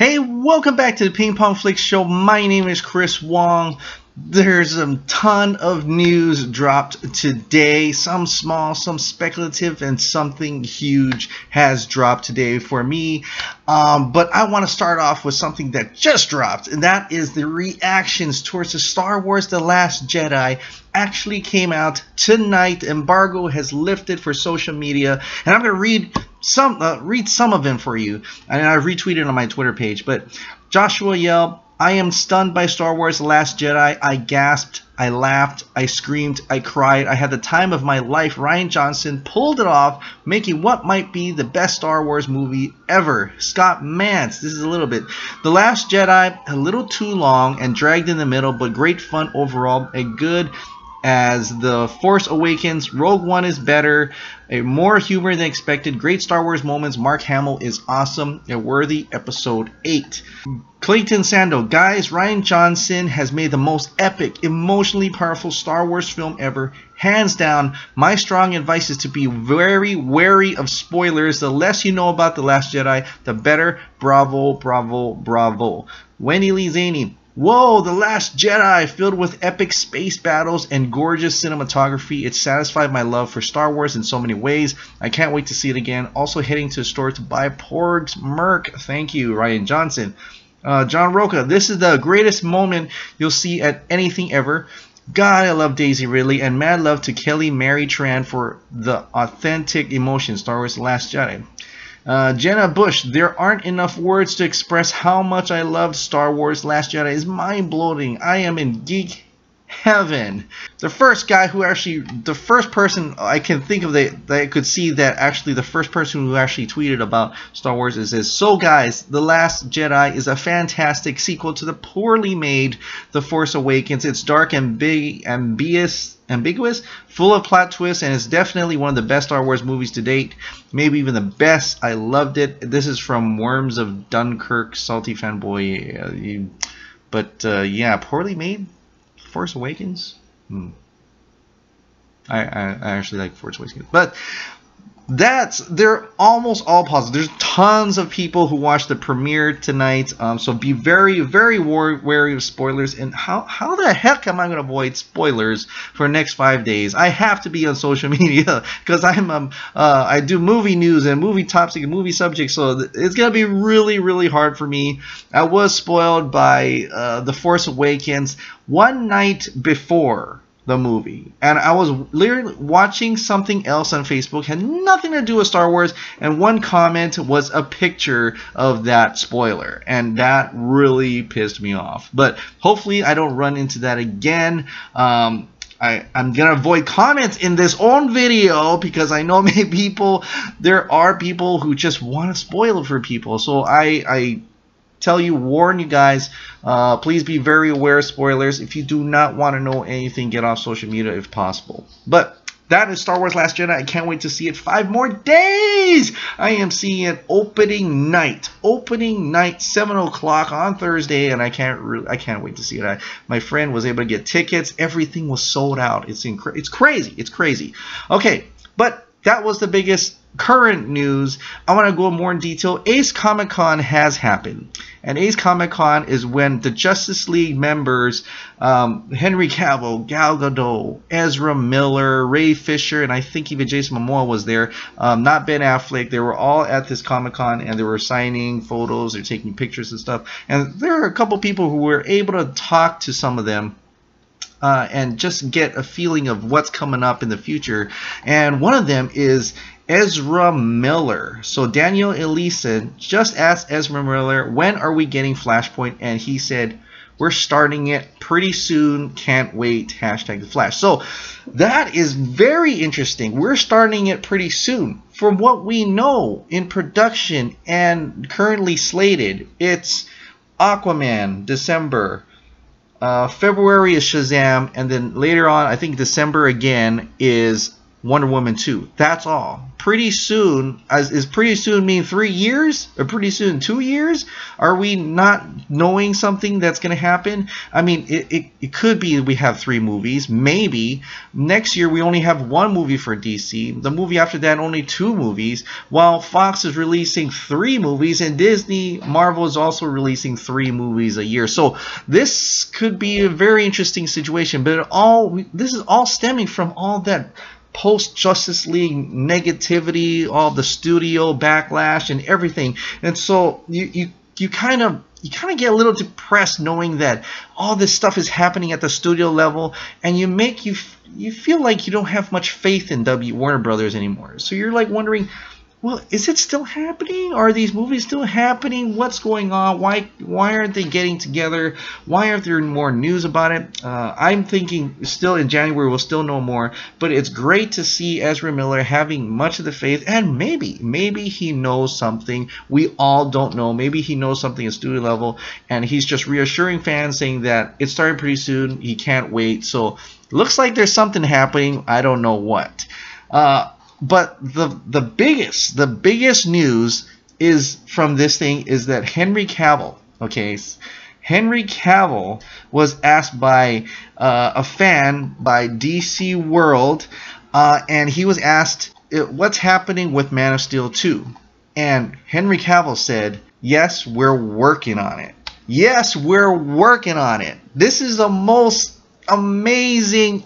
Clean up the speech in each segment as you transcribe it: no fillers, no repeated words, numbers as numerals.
Hey, welcome back to the Ping Pong Flicks Show. My name is Chris Wong. There's a ton of news dropped today. Some small, some speculative, and something huge has dropped today for me. But I want to start off with something that just dropped, and that is the reactions towards the Star Wars The Last Jedi. Actually came out tonight. Embargo has lifted for social media, and I'm going to read some of them for you, and I retweeted on my Twitter page. But Joshua yelled, "I am stunned by Star Wars The Last Jedi. I gasped, I laughed, I screamed, I cried. I had the time of my life. Rian Johnson pulled it off, making what might be the best Star Wars movie ever." Scott Mance, this is a little bit. The Last Jedi, a little too long and dragged in the middle, but great fun overall. A good as The Force Awakens. Rogue One is better. More humor than expected. Great Star Wars moments. Mark Hamill is awesome. A worthy episode 8. Clayton Sando, guys, Rian Johnson has made the most epic, emotionally powerful Star Wars film ever. Hands down. My strong advice is to be very wary of spoilers. The less you know about The Last Jedi, the better. Bravo, bravo, bravo. Wendy Lee Zaney, whoa, The Last Jedi, filled with epic space battles and gorgeous cinematography. It satisfied my love for Star Wars in so many ways. I can't wait to see it again. Also heading to the store to buy Porg's Merc. Thank you, Rian Johnson. John Roca, this is the greatest moment you'll see at anything ever. God, I love Daisy Ridley, and mad love to Kelly Mary Tran for the authentic emotion. Star Wars The Last Jedi. Jenna Bush, there aren't enough words to express how much I loved Star Wars Last Jedi. Is mind-blowing. I am in geek heaven. The first person I can think of that I could see that actually the first person who actually tweeted about Star Wars is so guys, The Last Jedi is a fantastic sequel to the poorly made The Force Awakens. It's dark and big, ambiguous, full of plot twists, and it's definitely one of the best Star Wars movies to date, maybe even the best. I loved it. This is from Worms of Dunkirk, salty fanboy. Yeah, poorly made Force Awakens. I actually like Force Awakens, but they're almost all positive. There's tons of people who watched the premiere tonight, so be very, very wary of spoilers. And how the heck am I going to avoid spoilers for the next 5 days? I have to be on social media because I do movie news and movie topics and movie subjects, so it's gonna be really, really hard for me. I was spoiled by The Force Awakens one night before the movie, and I was literally watching something else on Facebook, had nothing to do with Star Wars, and one comment was a picture of that spoiler, and that really pissed me off. But hopefully I don't run into that again. I'm gonna avoid comments in this own video because I know there are people who just want to spoil it for people. So I warn you guys, please be very aware of spoilers. If you do not want to know anything, get off social media if possible. But that is Star Wars Last Jedi. I can't wait to see it. 5 more days. I am seeing it opening night, 7 o'clock on Thursday, and I can't wait to see it. My friend was able to get tickets. Everything was sold out. It's crazy. It's crazy. Okay, but that was the biggest current news. I want to go more in detail. Ace Comic Con has happened, and Ace Comic Con is when the Justice League members, Henry Cavill, Gal Gadot, Ezra Miller, Ray Fisher, and I think even Jason Momoa was there, not Ben Affleck. They were all at this Comic Con, and they were signing photos, they're taking pictures and stuff, and there are a couple people who were able to talk to some of them and just get a feeling of what's coming up in the future. And one of them is Ezra Miller. So Daniel Elison just asked Ezra Miller, when are we getting Flashpoint? And he said, we're starting it pretty soon. Can't wait. Hashtag the Flash. So that is very interesting. We're starting it pretty soon. From what we know in production and currently slated, it's Aquaman, December. February is Shazam, and then later on, I think December again, is Wonder Woman 2. That's all. Pretty soon, is pretty soon mean 3 years? Or pretty soon 2 years? Are we not knowing something that's going to happen? I mean, it could be we have 3 movies. Maybe. Next year we only have 1 movie for DC. The movie after that only 2 movies. While Fox is releasing 3 movies, and Disney, Marvel is also releasing 3 movies a year. So this could be a very interesting situation. But this is all stemming from all that post-Justice League negativity, all the studio backlash and everything. And so you kind of get a little depressed knowing that all this stuff is happening at the studio level, and you feel like you don't have much faith in Warner Brothers anymore. So you're like wondering, well, is it still happening? Are these movies still happening? What's going on? Why aren't they getting together? Why aren't there more news about it? I'm thinking still in January we'll still know more. But it's great to see Ezra Miller having much of the faith, and maybe he knows something we all don't know. Maybe he knows something at studio level, and he's just reassuring fans, saying that it's starting pretty soon. He can't wait. So looks like there's something happening. I don't know what. But the biggest news is from this thing is that Henry Cavill, Henry Cavill was asked by a fan by DC World, and he was asked what's happening with Man of Steel 2, and Henry Cavill said, "Yes, we're working on it. Yes, we're working on it." This is the most amazing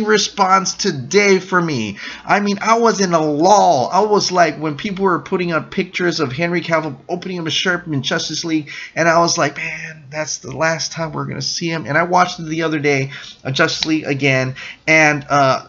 response today for me. I mean, I was in a lull. I was like, when people were putting up pictures of Henry Cavill opening up a shirt in Justice League, and I was like, man, that's the last time we're gonna see him. And I watched it the other day, Justice League again, and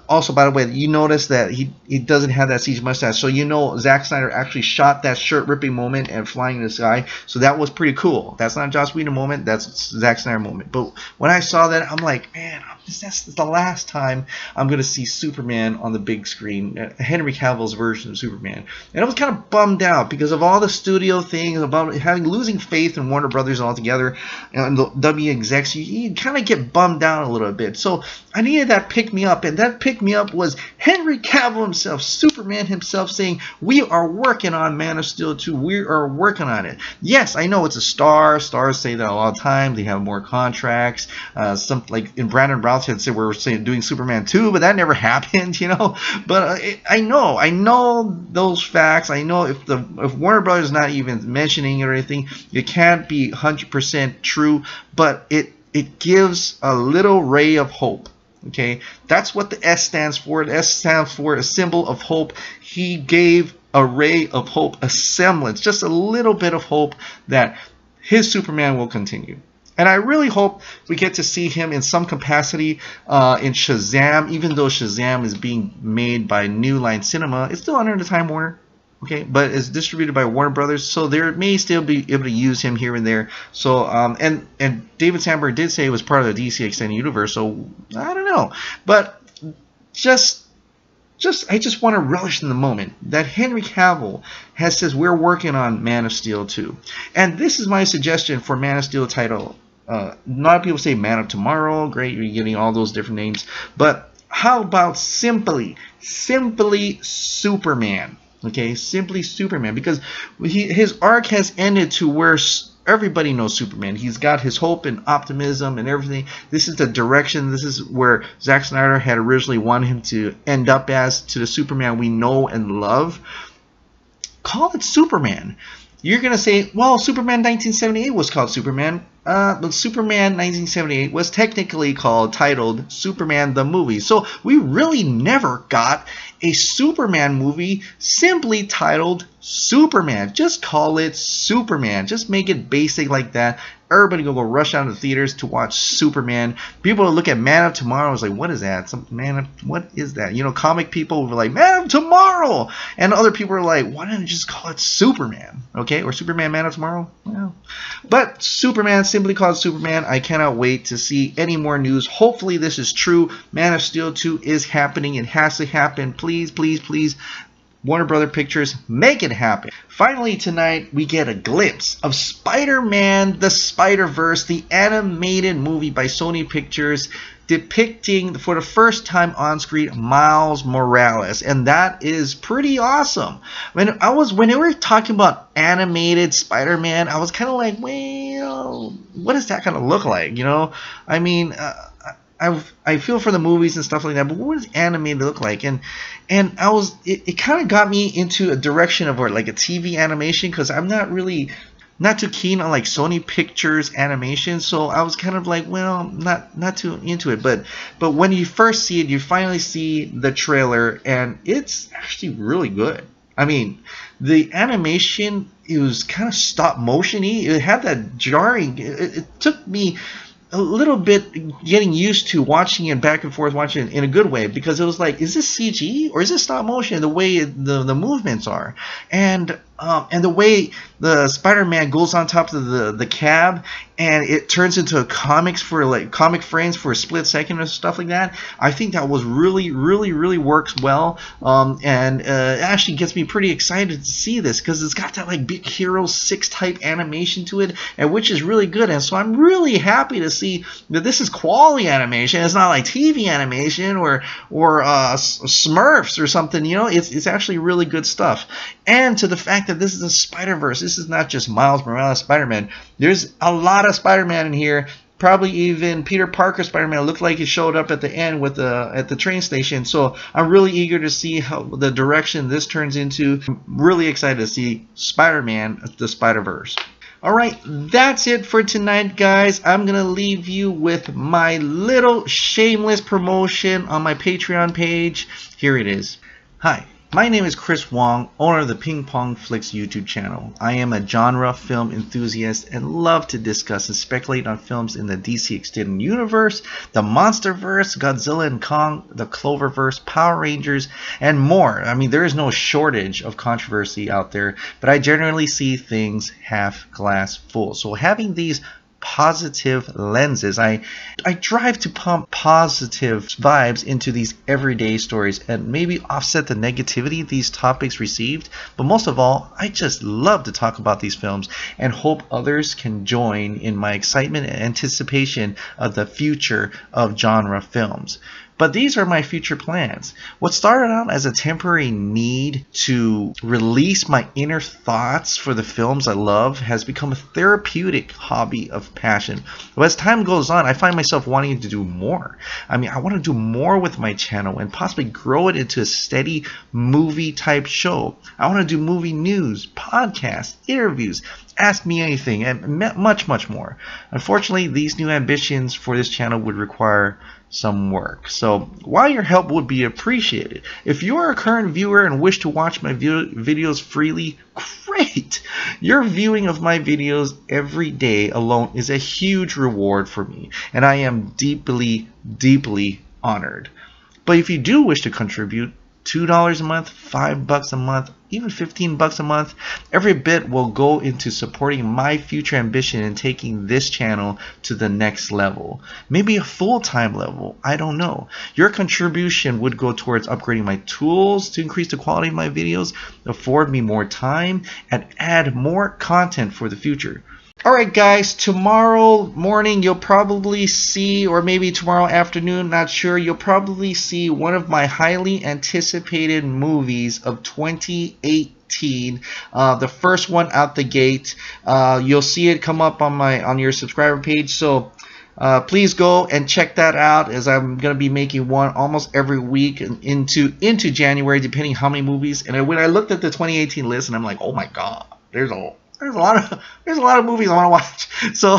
also, by the way, you notice that he doesn't have that CG mustache, so you know Zack Snyder actually shot that shirt ripping moment and flying in the sky, so that was pretty cool. That's not a Joss Whedon moment, that's Zack Snyder moment. But when I saw that, I'm like, man, that's the last time I'm going to see Superman on the big screen, Henry Cavill's version of Superman. And I was kind of bummed out because of all the studio things, about losing faith in Warner Brothers altogether, and the W execs. You kind of get bummed out a little bit. So I needed that pick-me-up, and that pick-me-up was Henry Cavill himself, Superman himself, saying, we are working on Man of Steel 2. We are working on it. Yes, I know it's a star. Stars say that a lot of times. They have more contracts. Some, like in Brandon Routh had said we're doing Superman 2, but that never happened, you know. But I know those facts. I know if Warner Brothers is not even mentioning it or anything, it can't be 100% true, but it gives a little ray of hope. Okay, that's what the S stands for. The S stands for a symbol of hope. He gave a ray of hope, a semblance, just a little bit of hope that his Superman will continue. And I really hope we get to see him in some capacity in Shazam, even though Shazam is being made by New Line Cinema. It's still under the Time Warner, okay, but it's distributed by Warner Brothers, so they may still be able to use him here and there. So and David Sandberg did say it was part of the DC Extended Universe, so I don't know. But I just want to relish in the moment that Henry Cavill says we're working on Man of Steel 2. And this is my suggestion for Man of Steel title. A lot of people say Man of Tomorrow. Great, you're getting all those different names. But how about simply Superman? Okay, simply Superman. Because his arc has ended to where everybody knows Superman. He's got his hope and optimism and everything. This is the direction. This is where Zack Snyder had originally wanted him to end up as, to the Superman we know and love. Call it Superman. You're going to say, well, Superman 1978 was called Superman. But Superman 1978 was technically titled Superman the Movie. So we really never got a Superman movie simply titled Superman. Just call it Superman. Just make it basic like that. Everybody will go rush out to the theaters to watch Superman. People will look at Man of Tomorrow and was like, what is that? What is that? You know, comic people were like, Man of Tomorrow! And other people were like, why don't you just call it Superman? Okay? Or Superman Man of Tomorrow? Well, but Superman, simply called Superman. I cannot wait to see any more news. Hopefully this is true. Man of Steel 2 is happening. It has to happen. Please, please, please. Warner Brothers Pictures, make it happen. Finally tonight, we get a glimpse of Spider-Man the Spiderverse, the animated movie by Sony Pictures, depicting for the first time on screen Miles Morales, and that is pretty awesome. When they were talking about animated Spider-Man, I was kind of like, well, what does that kind of look like? You know, I mean, I feel for the movies and stuff like that, but what does animated look like? And it kind of got me into a direction of like a TV animation, because I'm not too keen on like Sony Pictures animation, so I was kind of like, well, not too into it. But when you first see it, you finally see the trailer, and it's actually really good. I mean, the animation, it was kind of stop motion-y. It had that jarring. It took me a little bit getting used to watching it back and forth, watching it in a good way, because it was like, is this CG or is this stop motion? The way the movements are, and the way the Spider-Man goes on top of the cab, and it turns into a comic frames for a split second or stuff like that. I think that was really works well, and it actually gets me pretty excited to see this, because it's got that like Big Hero 6 type animation to it, and which is really good. And so I'm really happy to see that this is quality animation. It's not like TV animation or Smurfs or something. You know, it's actually really good stuff. And to the fact that this is a Spiderverse, this is not just Miles Morales Spider-Man. There's a lot of Spider-Man in here. Probably even Peter Parker Spider-Man looked like he showed up at the end with at the train station. So I'm really eager to see how the direction this turns into. I'm really excited to see Spider-Man the Spider-Verse. Alright, that's it for tonight, guys. I'm going to leave you with my little shameless promotion on my Patreon page. Here it is. Hi. My name is Chris Wong, owner of the Ping Pong Flicks YouTube channel. I am a genre film enthusiast and love to discuss and speculate on films in the DC Extended Universe, the Monsterverse, Godzilla and Kong, the Cloververse, Power Rangers, and more. I mean, there is no shortage of controversy out there, but I generally see things half glass full. So having these positive lenses, I drive to pump positive vibes into these everyday stories and maybe offset the negativity these topics received. But most of all, I just love to talk about these films and hope others can join in my excitement and anticipation of the future of genre films. But these are my future plans. What started out as a temporary need to release my inner thoughts for the films I love has become a therapeutic hobby of passion. But as time goes on, I find myself wanting to do more. I mean, I want to do more with my channel and possibly grow it into a steady movie type show. I want to do movie news, podcasts, interviews, Ask Me Anything, and much more. Unfortunately, these new ambitions for this channel would require some work. So while your help would be appreciated, if you are a current viewer and wish to watch my videos freely, great! Your viewing of my videos every day alone is a huge reward for me, and I am deeply honored. But if you do wish to contribute, $2 a month, $5 a month, even $15 a month, every bit will go into supporting my future ambition and taking this channel to the next level. Maybe a full-time level, I don't know. Your contribution would go towards upgrading my tools to increase the quality of my videos, afford me more time, and add more content for the future. Alright guys, tomorrow morning you'll probably see, or maybe tomorrow afternoon, not sure, you'll probably see one of my highly anticipated movies of 2018. The first one out the gate. You'll see it come up on your subscriber page, so please go and check that out, as I'm going to be making one almost every week into January, depending how many movies. And when I looked at the 2018 list, and I'm like, oh my god, there's a lot of movies I want to watch. So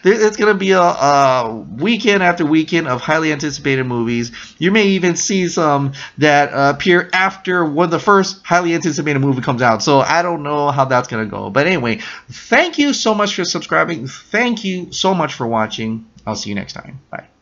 it's going to be a weekend after weekend of highly anticipated movies. You may even see some that appear after when the first highly anticipated movie comes out. So I don't know how that's going to go. But anyway, thank you so much for subscribing. Thank you so much for watching. I'll see you next time. Bye.